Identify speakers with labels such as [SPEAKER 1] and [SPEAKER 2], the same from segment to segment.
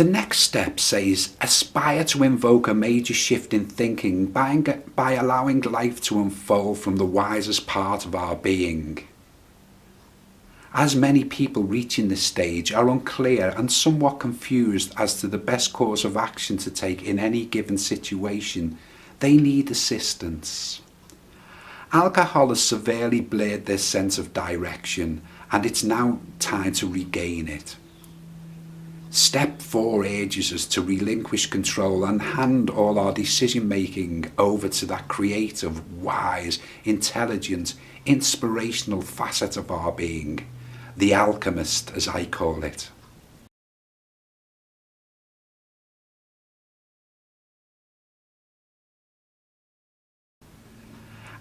[SPEAKER 1] The next step says, aspire to invoke a major shift in thinking by allowing life to unfold from the wisest part of our being. As many people reaching this stage are unclear and somewhat confused as to the best course of action to take in any given situation, they need assistance. Alcohol has severely blurred their sense of direction, and it's now time to regain it. Step 4 urges us to relinquish control and hand all our decision making over to that creative, wise, intelligent, inspirational facet of our being, the alchemist, as I call it.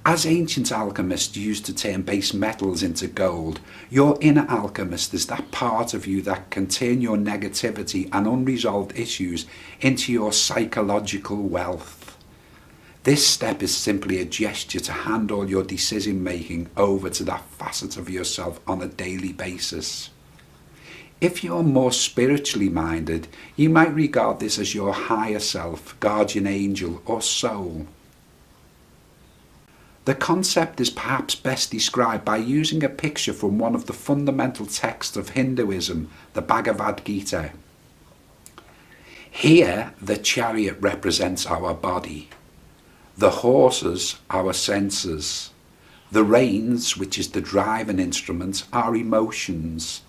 [SPEAKER 1] As ancient alchemists used to turn base metals into gold, your inner alchemist is that part of you that can turn your negativity and unresolved issues into your psychological wealth. This step is simply a gesture to hand all your decision making over to that facet of yourself on a daily basis. If you're more spiritually minded, you might regard this as your higher self, guardian angel, or soul. The concept is perhaps best described by using a picture from one of the fundamental texts of Hinduism, the Bhagavad Gita. Here, the chariot represents our body, the horses, our senses, the reins, which is the driving instrument, our emotions,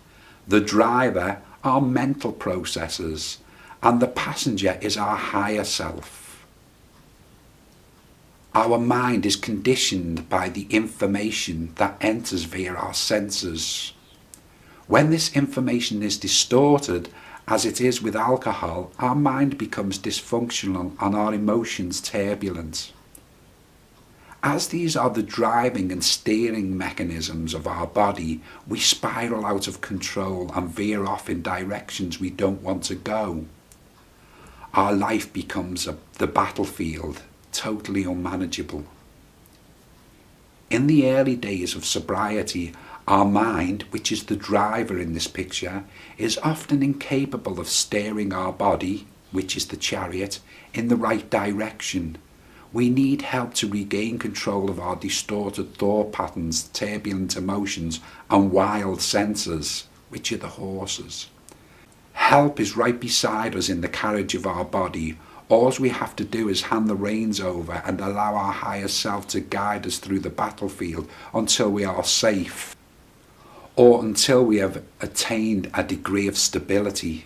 [SPEAKER 1] the driver, our mental processes, and the passenger is our higher self. Our mind is conditioned by the information that enters via our senses. When this information is distorted, as it is with alcohol, our mind becomes dysfunctional and our emotions turbulent. As these are the driving and steering mechanisms of our body, we spiral out of control and veer off in directions we don't want to go. Our life becomes the battlefield, totally unmanageable. In the early days of sobriety, our mind, which is the driver in this picture, is often incapable of steering our body, which is the chariot, in the right direction. We need help to regain control of our distorted thought patterns, turbulent emotions, and wild senses, which are the horses. Help is right beside us in the carriage of our body. All we have to do is hand the reins over and allow our higher self to guide us through the battlefield until we are safe, or until we have attained a degree of stability.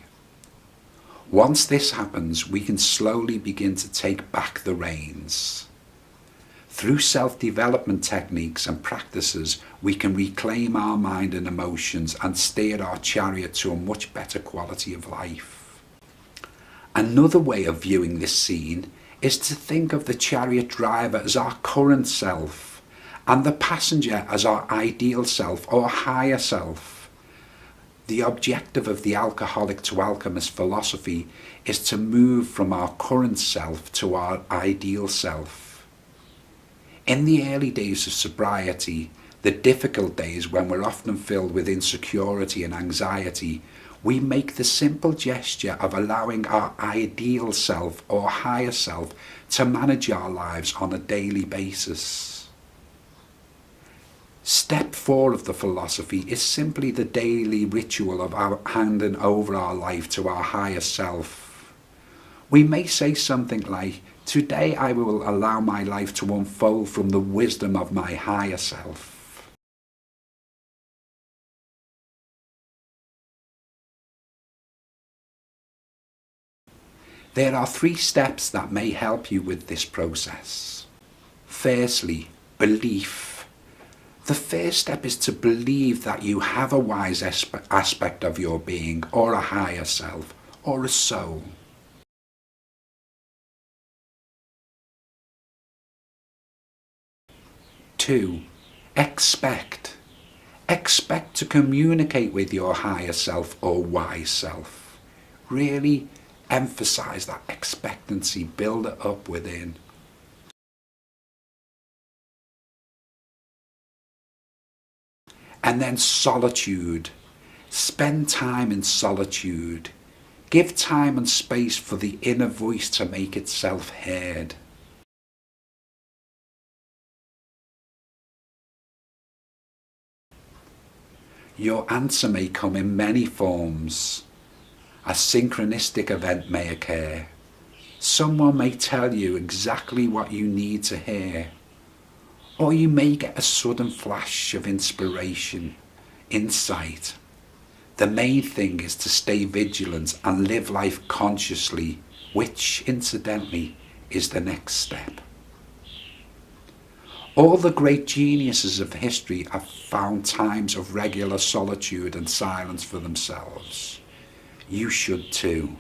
[SPEAKER 1] Once this happens, we can slowly begin to take back the reins. Through self-development techniques and practices, we can reclaim our mind and emotions and steer our chariot to a much better quality of life. Another way of viewing this scene is to think of the chariot driver as our current self and the passenger as our ideal self or higher self. The objective of the alcoholic to alchemist philosophy is to move from our current self to our ideal self. In the early days of sobriety, the difficult days when we're often filled with insecurity and anxiety, we make the simple gesture of allowing our ideal self or higher self to manage our lives on a daily basis. Step 4 of the philosophy is simply the daily ritual of our handing over our life to our higher self. We may say something like, "Today I will allow my life to unfold from the wisdom of my higher self." There are 3 steps that may help you with this process. Firstly, belief. The first step is to believe that you have a wise aspect of your being, or a higher self, or a soul. Two, expect. Expect to communicate with your higher self or wise self. Really emphasize that expectancy, build it up within. And then solitude. Spend time in solitude. Give time and space for the inner voice to make itself heard. Your answer may come in many forms. A synchronistic event may occur. Someone may tell you exactly what you need to hear. Or you may get a sudden flash of inspiration, insight. The main thing is to stay vigilant and live life consciously, which, incidentally, is the next step. All the great geniuses of history have found times of regular solitude and silence for themselves. You should too.